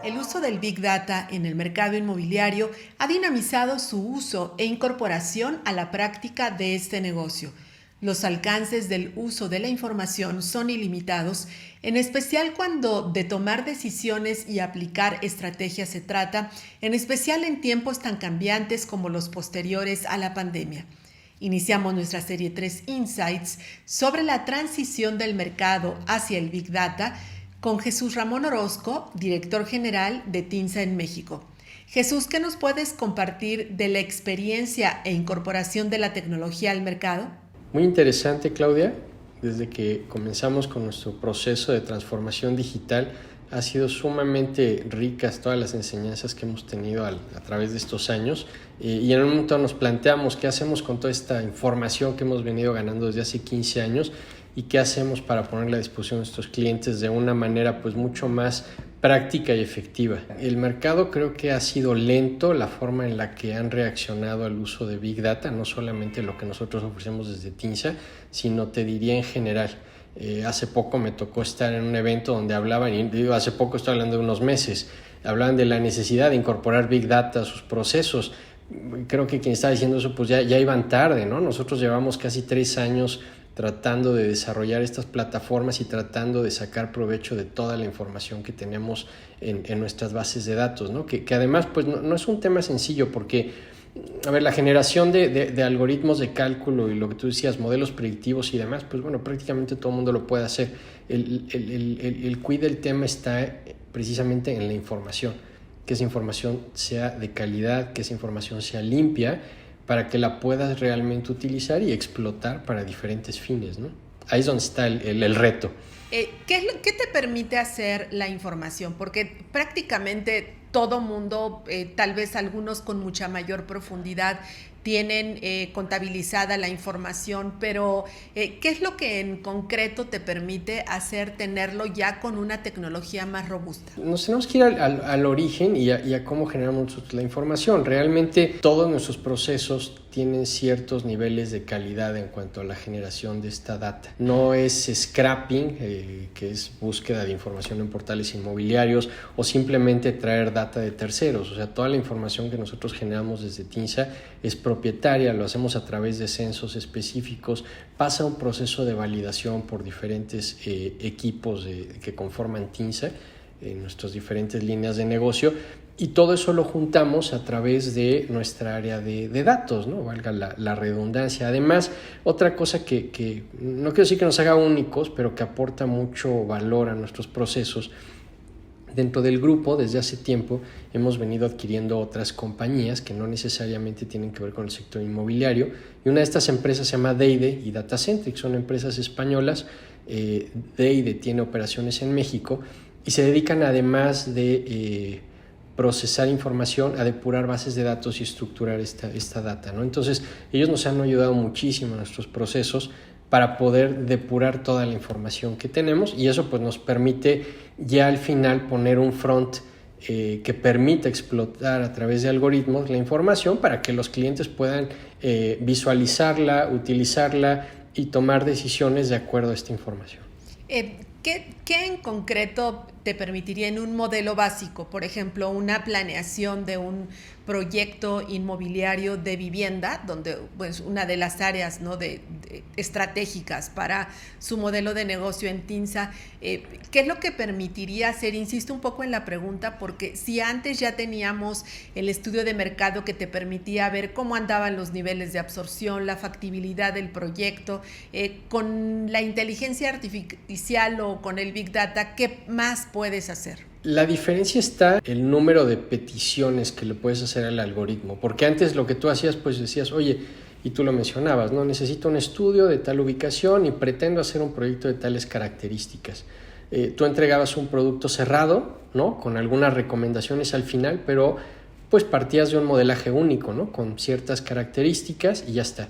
El uso del Big Data en el mercado inmobiliario ha dinamizado su uso e incorporación a la práctica de este negocio. Los alcances del uso de la información son ilimitados, en especial cuando de tomar decisiones y aplicar estrategias se trata, en especial en tiempos tan cambiantes como los posteriores a la pandemia. Iniciamos nuestra serie 3 Insights sobre la transición del mercado hacia el Big Data con Jesús Ramón Orozco, director general de TINSA en México. Jesús, ¿qué nos puedes compartir de la experiencia e incorporación de la tecnología al mercado? Muy interesante, Claudia. Desde que comenzamos con nuestro proceso de transformación digital, ha sido sumamente ricas todas las enseñanzas que hemos tenido a través de estos años, y en un momento nos planteamos qué hacemos con toda esta información que hemos venido ganando desde hace 15 años y qué hacemos para ponerla a disposición de nuestros clientes de una manera pues mucho más práctica y efectiva. El mercado creo que ha sido lento la forma en la que han reaccionado al uso de Big Data, no solamente lo que nosotros ofrecemos desde TINSA, sino te diría en general. Hace poco me tocó estar en un evento donde hablaban, y digo hace poco, estoy hablando de unos meses, hablaban de la necesidad de incorporar Big Data a sus procesos. Creo que quien estaba diciendo eso pues ya iban tarde, ¿no? Nosotros llevamos casi 3 años tratando de desarrollar estas plataformas y tratando de sacar provecho de toda la información que tenemos en nuestras bases de datos, ¿no? Que además pues no es un tema sencillo porque, a ver, la generación de algoritmos de cálculo y lo que tú decías, modelos predictivos y demás, pues bueno, prácticamente todo el mundo lo puede hacer. El quid del tema está precisamente en la información, que esa información sea de calidad, que esa información sea limpia, para que la puedas realmente utilizar y explotar para diferentes fines, ¿no? Ahí es donde está el reto. ¿Qué te permite hacer la información? Porque prácticamente todo mundo, tal vez algunos con mucha mayor profundidad, tienen contabilizada la información, pero ¿qué es lo que en concreto te permite tenerlo ya con una tecnología más robusta? Nos tenemos que ir al origen y a cómo generamos la información. Realmente todos nuestros procesos tienen ciertos niveles de calidad en cuanto a la generación de esta data. No es scrapping, que es búsqueda de información en portales inmobiliarios, o simplemente traer data de terceros. O sea, toda la información que nosotros generamos desde TINSA es propietaria, lo hacemos a través de censos específicos, pasa un proceso de validación por diferentes equipos que conforman TINSA en nuestras diferentes líneas de negocio, y todo eso lo juntamos a través de nuestra área de datos, ¿no? Valga la redundancia. Además, otra cosa que no quiero decir que nos haga únicos, pero que aporta mucho valor a nuestros procesos. Dentro del grupo, desde hace tiempo, hemos venido adquiriendo otras compañías que no necesariamente tienen que ver con el sector inmobiliario, y una de estas empresas se llama Deide y Datacentric, son empresas españolas. Deide tiene operaciones en México y se dedican, además de procesar información, a depurar bases de datos y estructurar esta data, ¿no? Entonces, ellos nos han ayudado muchísimo en nuestros procesos para poder depurar toda la información que tenemos, y eso pues nos permite ya al final poner un front que permita explotar a través de algoritmos la información para que los clientes puedan visualizarla, utilizarla y tomar decisiones de acuerdo a esta información. ¿Qué en concreto te permitiría en un modelo básico, por ejemplo, una planeación de un proyecto inmobiliario de vivienda, donde pues, una de las áreas, ¿no?, de estratégicas para su modelo de negocio en TINSA, qué es lo que permitiría hacer? Insisto un poco en la pregunta, porque si antes ya teníamos el estudio de mercado que te permitía ver cómo andaban los niveles de absorción, la factibilidad del proyecto, con la inteligencia artificial o con el Big Data, ¿qué más puedes hacer? La diferencia está en el número de peticiones que le puedes hacer al algoritmo, porque antes lo que tú hacías, pues decías, oye, y tú lo mencionabas, ¿no? Necesito un estudio de tal ubicación y pretendo hacer un proyecto de tales características. Tú entregabas un producto cerrado, ¿no?, con algunas recomendaciones al final, pero pues partías de un modelaje único, ¿no?, con ciertas características y ya está.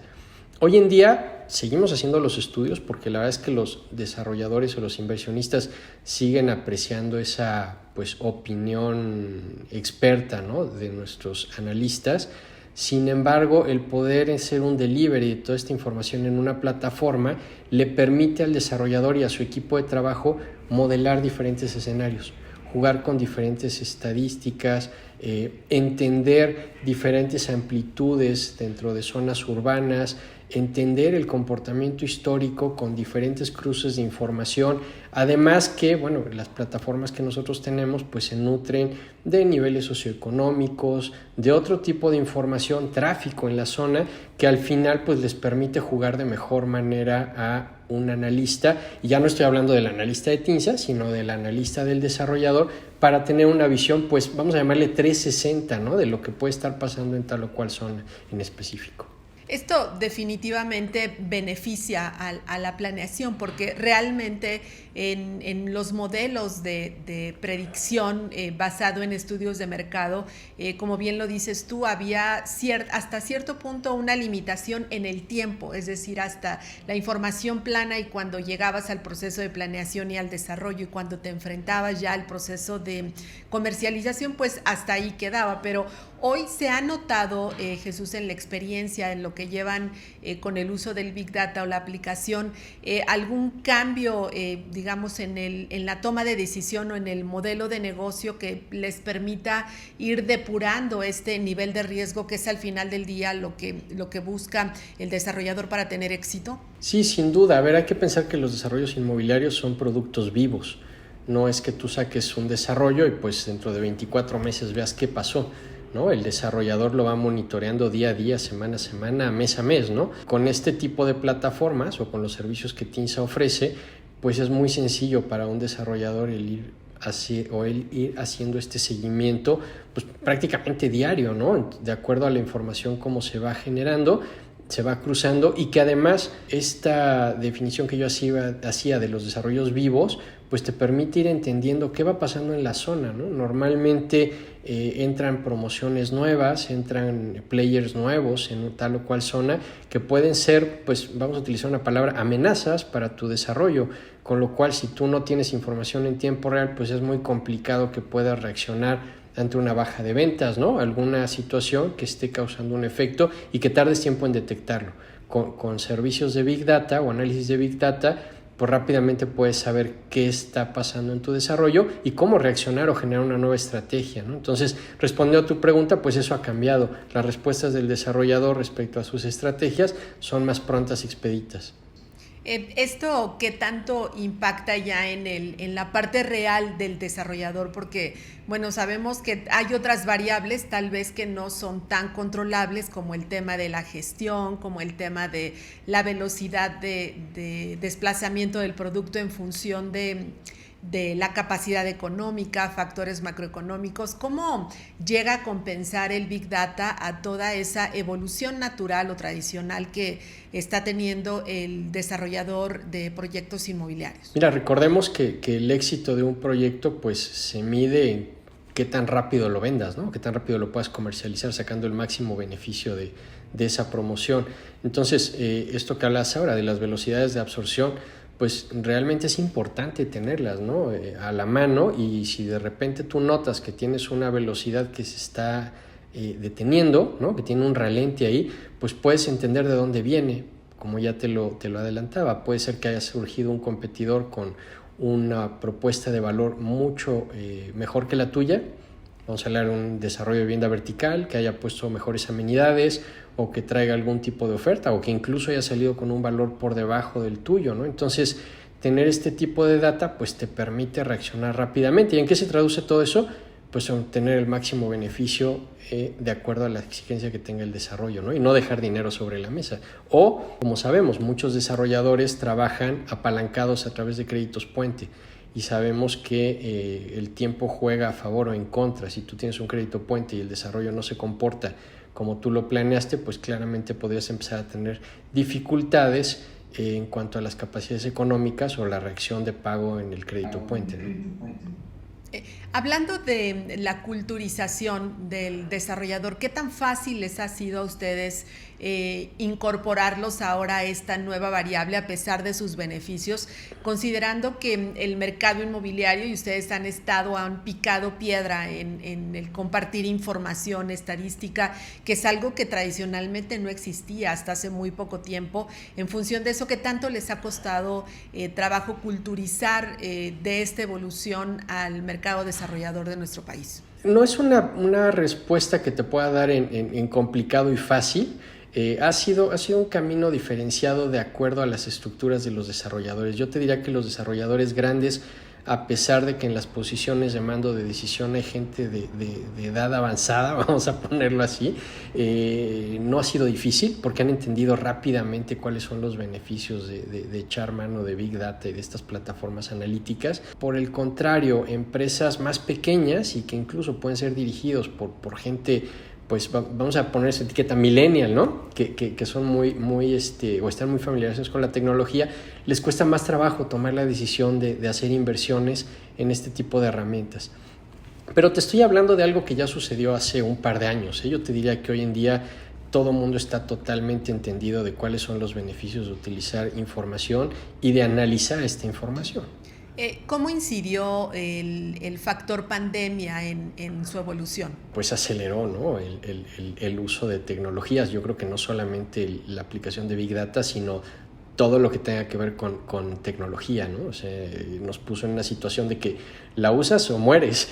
Hoy en día seguimos haciendo los estudios porque la verdad es que los desarrolladores o los inversionistas siguen apreciando esa pues opinión experta, ¿no?, de nuestros analistas. Sin embargo, el poder hacer un delivery de toda esta información en una plataforma le permite al desarrollador y a su equipo de trabajo modelar diferentes escenarios. jugar con diferentes estadísticas, entender diferentes amplitudes dentro de zonas urbanas, entender el comportamiento histórico con diferentes cruces de información, además que, bueno, las plataformas que nosotros tenemos pues se nutren de niveles socioeconómicos, de otro tipo de información, tráfico en la zona, que al final pues les permite jugar de mejor manera a un analista, y ya no estoy hablando del analista de TINSA, sino del analista del desarrollador, para tener una visión, pues vamos a llamarle 360, ¿no? De lo que puede estar pasando en tal o cual zona en específico. Esto definitivamente beneficia a la planeación porque realmente en los modelos de predicción basado en estudios de mercado, como bien lo dices tú, había hasta cierto punto una limitación en el tiempo, es decir, hasta la información plana y cuando llegabas al proceso de planeación y al desarrollo y cuando te enfrentabas ya al proceso de comercialización, pues hasta ahí quedaba, pero hoy se ha notado, Jesús, en la experiencia, en lo que llevan con el uso del Big Data o la aplicación, algún cambio, digamos, en la toma de decisión o en el modelo de negocio que les permita ir depurando este nivel de riesgo que es al final del día lo que busca el desarrollador para tener éxito? Sí, sin duda. A ver, hay que pensar que los desarrollos inmobiliarios son productos vivos. No es que tú saques un desarrollo y pues dentro de 24 meses veas qué pasó, ¿no? El desarrollador lo va monitoreando día a día, semana a semana, mes a mes, ¿no? Con este tipo de plataformas o con los servicios que TINSA ofrece, pues es muy sencillo para un desarrollador el ir haciendo este seguimiento pues prácticamente diario, ¿no? De acuerdo a la información cómo se va generando, se va cruzando, y que además esta definición que yo hacía de los desarrollos vivos pues te permite ir entendiendo qué va pasando en la zona, ¿no? Normalmente entran promociones nuevas, entran players nuevos en tal o cual zona que pueden ser, pues vamos a utilizar una palabra, amenazas para tu desarrollo, con lo cual si tú no tienes información en tiempo real pues es muy complicado que puedas reaccionar ante una baja de ventas, ¿no? Alguna situación que esté causando un efecto y que tardes tiempo en detectarlo. Con servicios de Big Data o análisis de Big Data, pues rápidamente puedes saber qué está pasando en tu desarrollo y cómo reaccionar o generar una nueva estrategia, ¿no? Entonces, respondiendo a tu pregunta, pues eso ha cambiado. Las respuestas del desarrollador respecto a sus estrategias son más prontas y expeditas. ¿Esto qué tanto impacta ya en la parte real del desarrollador? Porque, bueno, sabemos que hay otras variables tal vez que no son tan controlables como el tema de la gestión, como el tema de la velocidad de desplazamiento del producto en función de la capacidad económica, factores macroeconómicos. ¿Cómo llega a compensar el Big Data a toda esa evolución natural o tradicional que está teniendo el desarrollador de proyectos inmobiliarios? Mira, recordemos que el éxito de un proyecto pues se mide en qué tan rápido lo vendas, ¿no? Qué tan rápido lo puedas comercializar sacando el máximo beneficio de esa promoción. Entonces, esto que hablas ahora de las velocidades de absorción, pues realmente es importante tenerlas, ¿no? A la mano, y si de repente tú notas que tienes una velocidad que se está deteniendo, ¿no? Que tiene un ralente ahí, pues puedes entender de dónde viene, como ya te lo adelantaba. Puede ser que haya surgido un competidor con una propuesta de valor mucho mejor que la tuya. Vamos a hablar de un desarrollo de vivienda vertical que haya puesto mejores amenidades o que traiga algún tipo de oferta o que incluso haya salido con un valor por debajo del tuyo, ¿no? Entonces, tener este tipo de data pues te permite reaccionar rápidamente. ¿Y en qué se traduce todo eso? Pues en obtener el máximo beneficio de acuerdo a la exigencia que tenga el desarrollo, ¿no? Y no dejar dinero sobre la mesa. O, como sabemos, muchos desarrolladores trabajan apalancados a través de créditos puente. Y sabemos que el tiempo juega a favor o en contra. Si tú tienes un crédito puente y el desarrollo no se comporta como tú lo planeaste, pues claramente podrías empezar a tener dificultades en cuanto a las capacidades económicas o la reacción de pago en el crédito puente, ¿no? Hablando de la culturización del desarrollador, ¿qué tan fácil les ha sido a ustedes incorporarlos ahora a esta nueva variable a pesar de sus beneficios, considerando que el mercado inmobiliario y ustedes han picado piedra en el compartir información estadística, que es algo que tradicionalmente no existía hasta hace muy poco tiempo? En función de eso, ¿qué tanto les ha costado trabajo culturizar de esta evolución al mercado desarrollador de nuestro país? No es una respuesta que te pueda dar en complicado y fácil. Ha sido un camino diferenciado de acuerdo a las estructuras de los desarrolladores. Yo te diría que los desarrolladores grandes, a pesar de que en las posiciones de mando de decisión hay gente de edad avanzada, vamos a ponerlo así, no ha sido difícil porque han entendido rápidamente cuáles son los beneficios de echar mano de Big Data y de estas plataformas analíticas. Por el contrario, empresas más pequeñas y que incluso pueden ser dirigidos por gente, pues vamos a poner esa etiqueta millennial, ¿no? Que son muy o están muy familiarizados con la tecnología, les cuesta más trabajo tomar la decisión de hacer inversiones en este tipo de herramientas. Pero te estoy hablando de algo que ya sucedió hace un par de años, ¿eh? Yo te diría que hoy en día todo el mundo está totalmente entendido de cuáles son los beneficios de utilizar información y de analizar esta información. ¿Cómo incidió el factor pandemia en su evolución? Pues aceleró, ¿no? el uso de tecnologías. Yo creo que no solamente la aplicación de Big Data, sino todo lo que tenga que ver con tecnología, ¿no? O sea, nos puso en una situación de que la usas o mueres,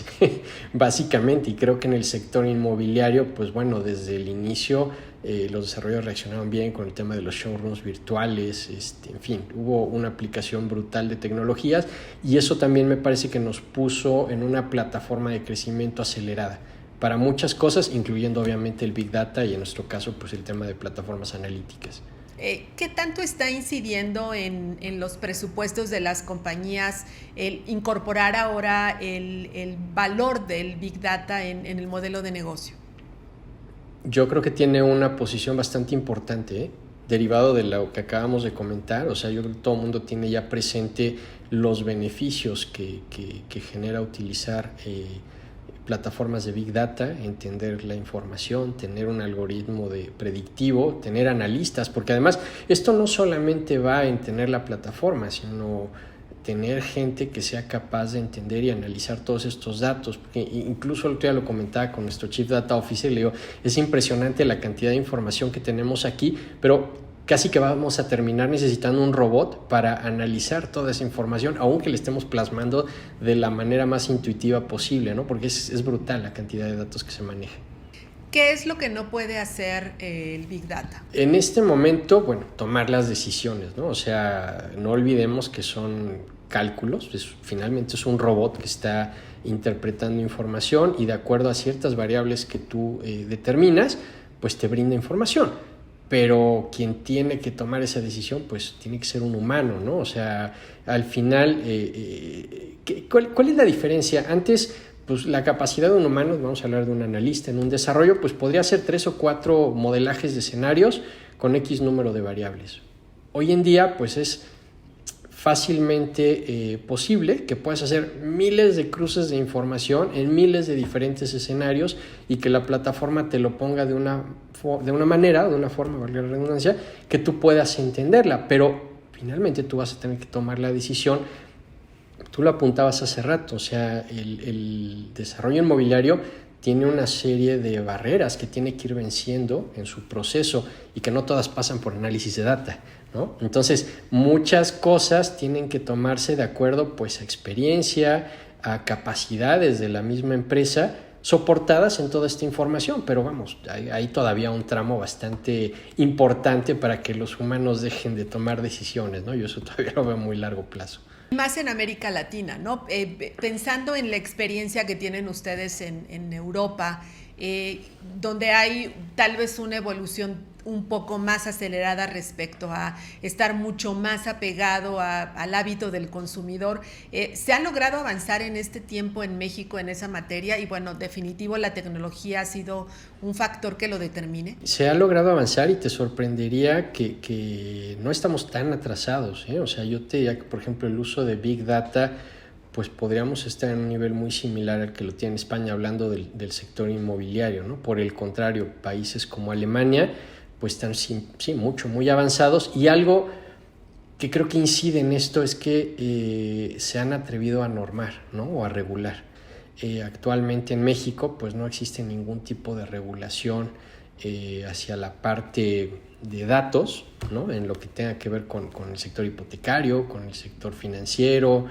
básicamente. Y creo que en el sector inmobiliario, pues bueno, desde el inicio los desarrolladores reaccionaron bien con el tema de los showrooms virtuales, en fin, hubo una aplicación brutal de tecnologías y eso también me parece que nos puso en una plataforma de crecimiento acelerada para muchas cosas, incluyendo obviamente el Big Data y en nuestro caso pues el tema de plataformas analíticas. ¿Qué tanto está incidiendo en los presupuestos de las compañías el incorporar ahora el valor del Big Data en el modelo de negocio? Yo creo que tiene una posición bastante importante, derivado de lo que acabamos de comentar. O sea, yo creo que todo el mundo tiene ya presente los beneficios que genera utilizar plataformas de Big Data, entender la información, tener un algoritmo predictivo, tener analistas, porque además esto no solamente va en tener la plataforma, sino tener gente que sea capaz de entender y analizar todos estos datos, porque incluso el otro día lo comentaba con nuestro Chief Data Officer, le digo, es impresionante la cantidad de información que tenemos aquí, pero casi que vamos a terminar necesitando un robot para analizar toda esa información, aunque le estemos plasmando de la manera más intuitiva posible, ¿no? Porque es brutal la cantidad de datos que se maneja. ¿Qué es lo que no puede hacer el Big Data? En este momento, bueno, tomar las decisiones, ¿no? O sea, no olvidemos que son cálculos, finalmente es un robot que está interpretando información y de acuerdo a ciertas variables que tú determinas, pues te brinda información. Pero quien tiene que tomar esa decisión, pues tiene que ser un humano, ¿no? O sea, al final, ¿cuál es la diferencia? Antes, pues la capacidad de un humano, vamos a hablar de un analista en un desarrollo, pues podría hacer 3 o 4 modelajes de escenarios con X número de variables. Hoy en día, pues es fácilmente posible que puedas hacer miles de cruces de información en miles de diferentes escenarios y que la plataforma te lo ponga de una manera, de una forma, valga la redundancia, que tú puedas entenderla, pero finalmente tú vas a tener que tomar la decisión. Tú lo apuntabas hace rato, o sea, el desarrollo inmobiliario tiene una serie de barreras que tiene que ir venciendo en su proceso y que no todas pasan por análisis de data, ¿no? Entonces, muchas cosas tienen que tomarse de acuerdo pues, a experiencia, a capacidades de la misma empresa, soportadas en toda esta información, pero vamos, hay todavía un tramo bastante importante para que los humanos dejen de tomar decisiones, ¿no? Yo eso todavía lo veo a muy largo plazo. Más en América Latina, ¿no? Pensando en la experiencia que tienen ustedes en Europa, donde hay tal vez una evolución un poco más acelerada respecto a estar mucho más apegado al hábito del consumidor. ¿Se ha logrado avanzar en este tiempo en México en esa materia? Y bueno, definitivo, la tecnología ha sido un factor que lo determine. Se ha logrado avanzar y te sorprendería que no estamos tan atrasados, ¿eh? O sea, yo te diría que, por ejemplo, el uso de Big Data, pues podríamos estar en un nivel muy similar al que lo tiene España, hablando del sector inmobiliario, ¿no? Por el contrario, países como Alemania pues están muy avanzados. Y algo que creo que incide en esto es que se han atrevido a normar, ¿no? O a regular. Actualmente en México pues no existe ningún tipo de regulación hacia la parte de datos, ¿no? En lo que tenga que ver con el sector hipotecario, con el sector financiero,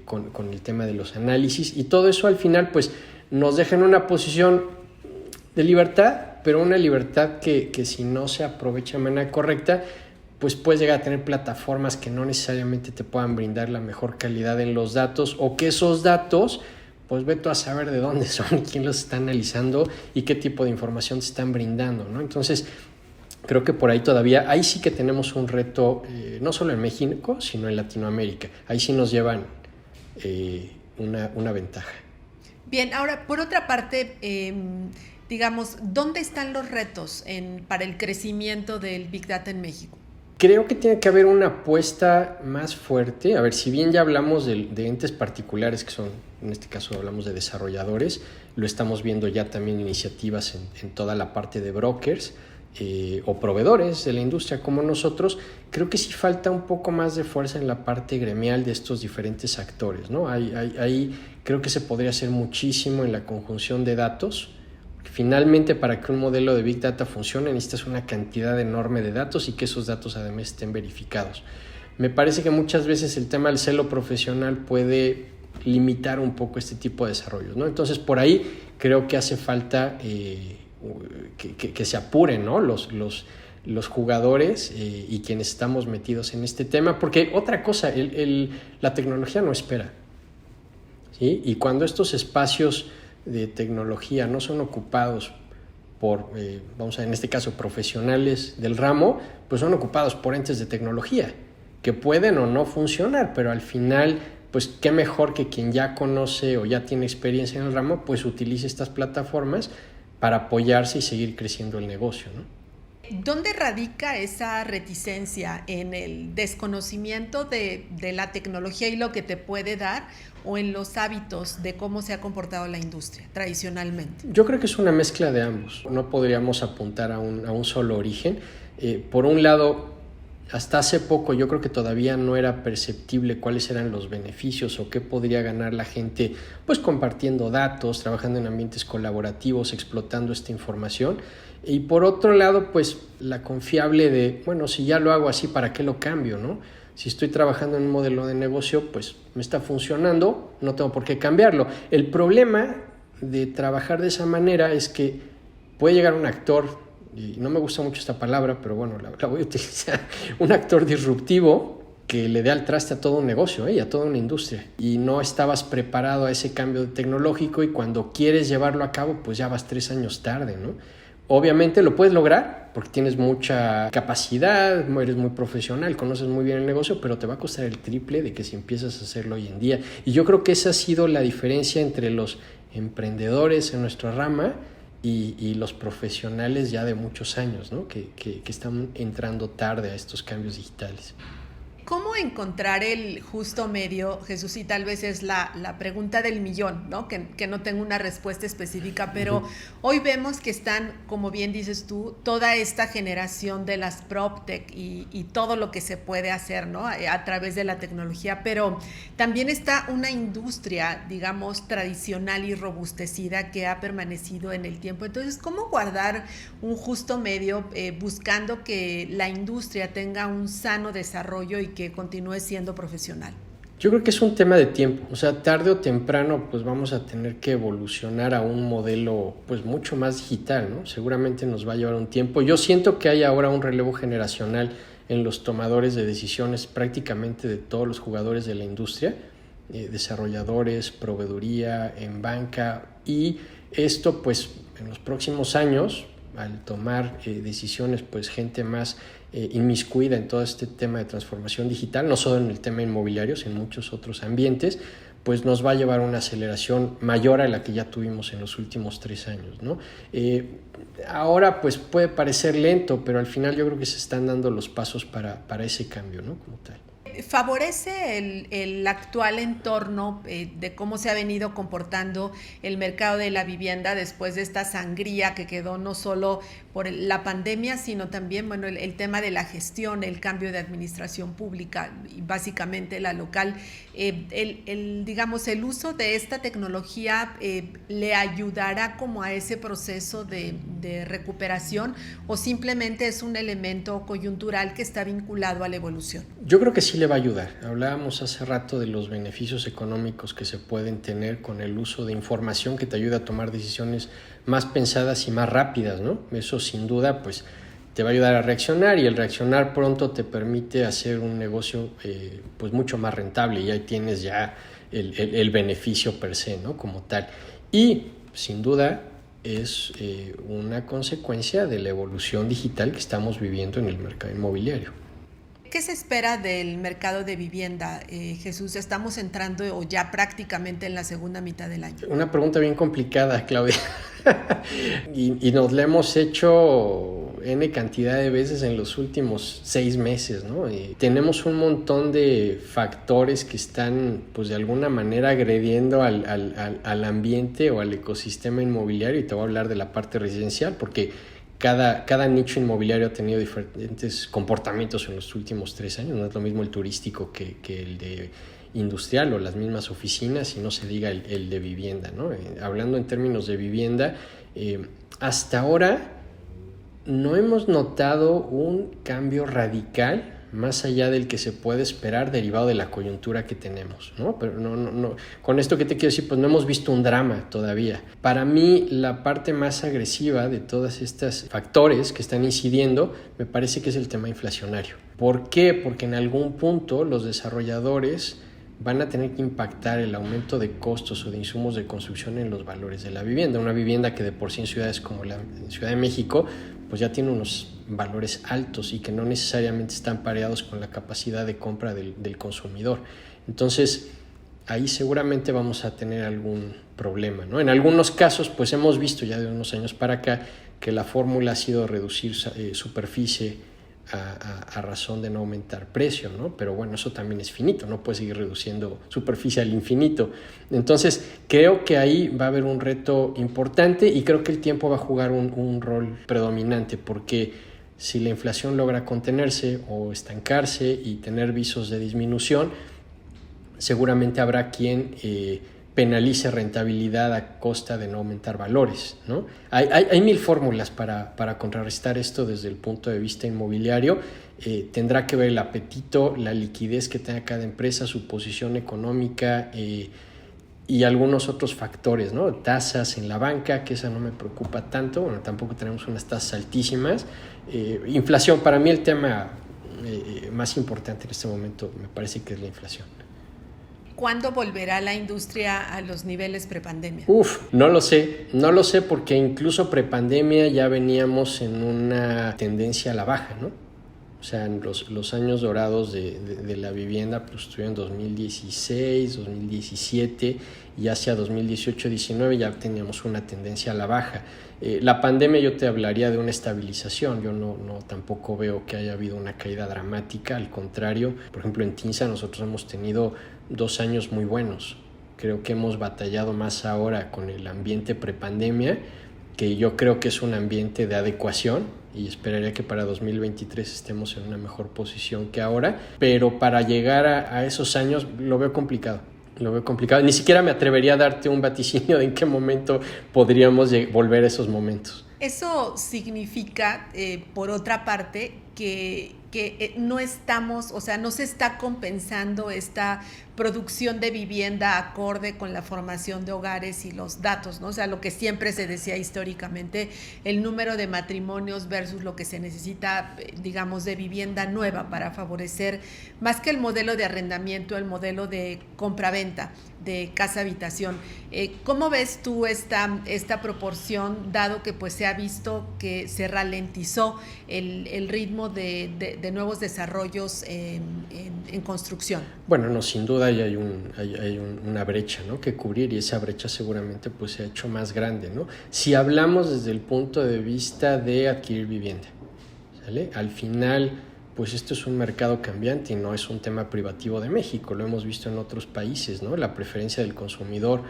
con el tema de los análisis, y todo eso al final pues nos deja en una posición de libertad, pero una libertad que si no se aprovecha de manera correcta, pues puedes llegar a tener plataformas que no necesariamente te puedan brindar la mejor calidad en los datos, o que esos datos, pues ve tú a saber de dónde son, quién los está analizando y qué tipo de información te están brindando, ¿no? Entonces, creo que por ahí todavía, ahí sí que tenemos un reto, no solo en México, sino en Latinoamérica. Ahí sí nos llevan una ventaja. Bien, ahora, por otra parte, digamos, ¿dónde están los retos para el crecimiento del Big Data en México? Creo que tiene que haber una apuesta más fuerte. A ver, si bien ya hablamos de entes particulares que son, en este caso hablamos de desarrolladores, lo estamos viendo ya también iniciativas en toda la parte de brokers o proveedores de la industria como nosotros. Creo que sí falta un poco más de fuerza en la parte gremial de estos diferentes actores, ¿no? Ahí creo que se podría hacer muchísimo en la conjunción de datos. Finalmente, para que un modelo de Big Data funcione, necesitas una cantidad enorme de datos y que esos datos además estén verificados. Me parece que muchas veces el tema del celo profesional puede limitar un poco este tipo de desarrollos, ¿no? Entonces, por ahí creo que hace falta que se apuren, ¿no? los jugadores y quienes estamos metidos en este tema, porque otra cosa, la tecnología no espera, ¿sí? Y cuando estos espacios de tecnología no son ocupados por, vamos a ver, en este caso profesionales del ramo, pues son ocupados por entes de tecnología que pueden o no funcionar, pero al final pues qué mejor que quien ya conoce o ya tiene experiencia en el ramo pues utilice estas plataformas para apoyarse y seguir creciendo el negocio, ¿no? ¿Dónde radica esa reticencia? ¿En el desconocimiento de la tecnología y lo que te puede dar, o en los hábitos de cómo se ha comportado la industria tradicionalmente? Yo creo que es una mezcla de ambos. No podríamos apuntar a un solo origen. Por un lado, hasta hace poco yo creo que todavía no era perceptible cuáles eran los beneficios o qué podría ganar la gente pues compartiendo datos, trabajando en ambientes colaborativos, explotando esta información. Y por otro lado, pues la confiable de, bueno, si ya lo hago así, ¿para qué lo cambio, no? Si estoy trabajando en un modelo de negocio, pues me está funcionando, no tengo por qué cambiarlo. El problema de trabajar de esa manera es que puede llegar un actor, y no me gusta mucho esta palabra, pero bueno, la voy a utilizar, un actor disruptivo que le dé al traste a todo un negocio y a toda una industria. Y no estabas preparado a ese cambio tecnológico y cuando quieres llevarlo a cabo, pues ya vas 3 años tarde, ¿no? Obviamente lo puedes lograr porque tienes mucha capacidad, eres muy profesional, conoces muy bien el negocio, pero te va a costar el triple de que si empiezas a hacerlo hoy en día. Y yo creo que esa ha sido la diferencia entre los emprendedores en nuestra rama y los profesionales ya de muchos años, ¿no? que están entrando tarde a estos cambios digitales. ¿Cómo encontrar el justo medio, Jesús? Y tal vez es la pregunta del millón, ¿no? Que no tengo una respuesta específica, pero hoy vemos que están, como bien dices tú, toda esta generación de las PropTech y todo lo que se puede hacer, ¿no? A través de la tecnología, pero también está una industria, digamos, tradicional y robustecida que ha permanecido en el tiempo. Entonces, ¿cómo guardar un justo medio buscando que la industria tenga un sano desarrollo y que continúe siendo profesional? Yo creo que es un tema de tiempo, o sea, tarde o temprano pues vamos a tener que evolucionar a un modelo pues mucho más digital, ¿no? Seguramente nos va a llevar un tiempo. Yo siento que hay ahora un relevo generacional en los tomadores de decisiones prácticamente de todos los jugadores de la industria, desarrolladores, proveeduría, en banca, y esto pues en los próximos años, al tomar decisiones pues gente más inmiscuida en todo este tema de transformación digital, no solo en el tema inmobiliario, sino en muchos otros ambientes, pues nos va a llevar a una aceleración mayor a la que ya tuvimos en los últimos 3 años, ¿no? Ahora pues puede parecer lento, pero al final yo creo que se están dando los pasos para ese cambio, ¿no? Como tal. ¿Favorece el actual entorno de cómo se ha venido comportando el mercado de la vivienda después de esta sangría que quedó no solo por la pandemia, sino también el tema de la gestión, el cambio de administración pública y básicamente la local? Digamos, el uso de esta tecnología ¿le ayudará como a ese proceso de recuperación o simplemente es un elemento coyuntural que está vinculado a la evolución? Yo creo que sí le va a ayudar. Hablábamos hace rato de los beneficios económicos que se pueden tener con el uso de información que te ayuda a tomar decisiones más pensadas y más rápidas, ¿no? Eso sin duda pues te va a ayudar a reaccionar y el reaccionar pronto te permite hacer un negocio pues mucho más rentable y ahí tienes ya el beneficio per se, ¿no? Como tal. Y sin duda es una consecuencia de la evolución digital que estamos viviendo en el mercado inmobiliario. ¿Qué se espera del mercado de vivienda, Jesús? Estamos entrando o ya prácticamente en la segunda mitad del año. Una pregunta bien complicada, Claudia. y nos la hemos hecho N cantidad de veces en los últimos 6 meses, ¿no? Tenemos un montón de factores que están, pues de alguna manera agrediendo al ambiente o al ecosistema inmobiliario, y te voy a hablar de la parte residencial, porque cada nicho inmobiliario ha tenido diferentes comportamientos en los últimos 3 años. No es lo mismo el turístico que el de industrial o las mismas oficinas, y no se diga el de vivienda, ¿no? Hablando en términos de vivienda, hasta ahora no hemos notado un cambio radical más allá del que se puede esperar derivado de la coyuntura que tenemos, ¿no? Pero no. Con esto que te quiero decir, pues no hemos visto un drama todavía. Para mí, la parte más agresiva de todos estos factores que están incidiendo, me parece que es el tema inflacionario. ¿Por qué? Porque en algún punto los desarrolladores van a tener que impactar el aumento de costos o de insumos de construcción en los valores de la vivienda. Una vivienda que de por sí en ciudades como la Ciudad de México, pues ya tiene unos valores altos y que no necesariamente están pareados con la capacidad de compra del consumidor. Entonces, ahí seguramente vamos a tener algún problema, ¿no? En algunos casos, pues hemos visto ya de unos años para acá que la fórmula ha sido reducir superficie a razón de no aumentar precio, ¿no? Pero bueno, eso también es finito, no puedes seguir reduciendo superficie al infinito. Entonces, creo que ahí va a haber un reto importante y creo que el tiempo va a jugar un rol predominante, porque si la inflación logra contenerse o estancarse y tener visos de disminución, seguramente habrá quien penalice rentabilidad a costa de no aumentar valores, ¿no? Hay 1000 fórmulas para contrarrestar esto desde el punto de vista inmobiliario. Tendrá que ver el apetito, la liquidez que tenga cada empresa, su posición económica y algunos otros factores, ¿no? Tasas en la banca, que esa no me preocupa tanto. Bueno, tampoco tenemos unas tasas altísimas. Inflación, para mí el tema más importante en este momento me parece que es la inflación. ¿Cuándo volverá la industria a los niveles prepandemia? No lo sé porque incluso prepandemia ya veníamos en una tendencia a la baja, ¿no? O sea, en los años dorados de la vivienda pues estuvieron en 2016, 2017 y hacia 2018-19 ya teníamos una tendencia a la baja. La pandemia yo te hablaría de una estabilización, yo no tampoco veo que haya habido una caída dramática, al contrario. Por ejemplo, en Tinsa nosotros hemos tenido 2 años muy buenos. Creo que hemos batallado más ahora con el ambiente prepandemia, que yo creo que es un ambiente de adecuación y esperaría que para 2023 estemos en una mejor posición que ahora, pero para llegar a esos años lo veo complicado. Ni siquiera me atrevería a darte un vaticinio de en qué momento podríamos volver a esos momentos. Eso significa, por otra parte, que no estamos, o sea, no se está compensando esta producción de vivienda acorde con la formación de hogares y los datos, ¿no? O sea, lo que siempre se decía históricamente, el número de matrimonios versus lo que se necesita, digamos, de vivienda nueva para favorecer, más que el modelo de arrendamiento, el modelo de compraventa, de casa-habitación. ¿Cómo ves tú esta proporción, dado que pues se ha visto que se ralentizó el ritmo de nuevos desarrollos en construcción? Bueno, no, sin duda hay una brecha, ¿no?, que cubrir, y esa brecha seguramente pues se ha hecho más grande, ¿no? Si hablamos desde el punto de vista de adquirir vivienda, ¿sale? Al final pues esto es un mercado cambiante y no es un tema privativo de México, lo hemos visto en otros países, ¿no? La preferencia del consumidor,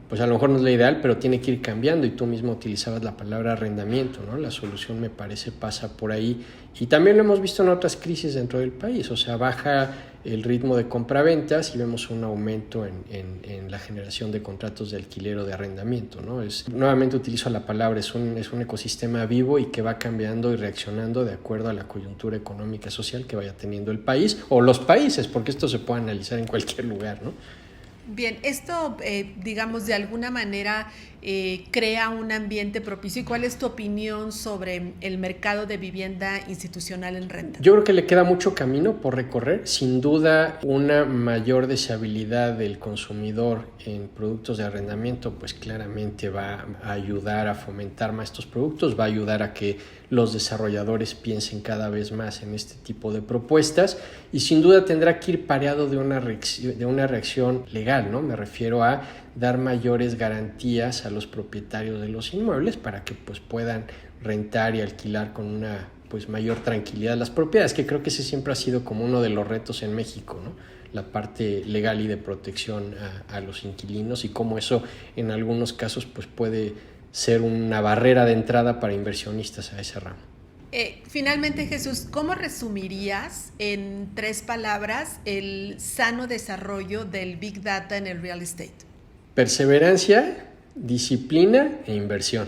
pues a lo mejor no es la ideal, pero tiene que ir cambiando, y tú mismo utilizabas la palabra arrendamiento, ¿no? La solución, me parece, pasa por ahí, y también lo hemos visto en otras crisis dentro del país, o sea, baja el ritmo de compraventas y vemos un aumento en la generación de contratos de alquiler o de arrendamiento, ¿no? Nuevamente utilizo la palabra, es un ecosistema vivo y que va cambiando y reaccionando de acuerdo a la coyuntura económica y social que vaya teniendo el país o los países, porque esto se puede analizar en cualquier lugar, ¿no? Bien, esto, digamos, de alguna manera crea un ambiente propicio. ¿Y cuál es tu opinión sobre el mercado de vivienda institucional en renta? Yo creo que le queda mucho camino por recorrer. Sin duda, una mayor deseabilidad del consumidor en productos de arrendamiento, pues claramente va a ayudar a fomentar más estos productos, va a ayudar a que los desarrolladores piensen cada vez más en este tipo de propuestas, y sin duda tendrá que ir pareado de una reacción legal, ¿no? Me refiero a dar mayores garantías a los propietarios de los inmuebles para que pues puedan rentar y alquilar con una pues mayor tranquilidad las propiedades, que creo que ese siempre ha sido como uno de los retos en México, ¿no? La parte legal y de protección a los inquilinos, y cómo eso en algunos casos pues puede ser una barrera de entrada para inversionistas a ese ramo. Finalmente, Jesús, ¿cómo resumirías en 3 palabras el sano desarrollo del Big Data en el real estate? Perseverancia, disciplina e inversión.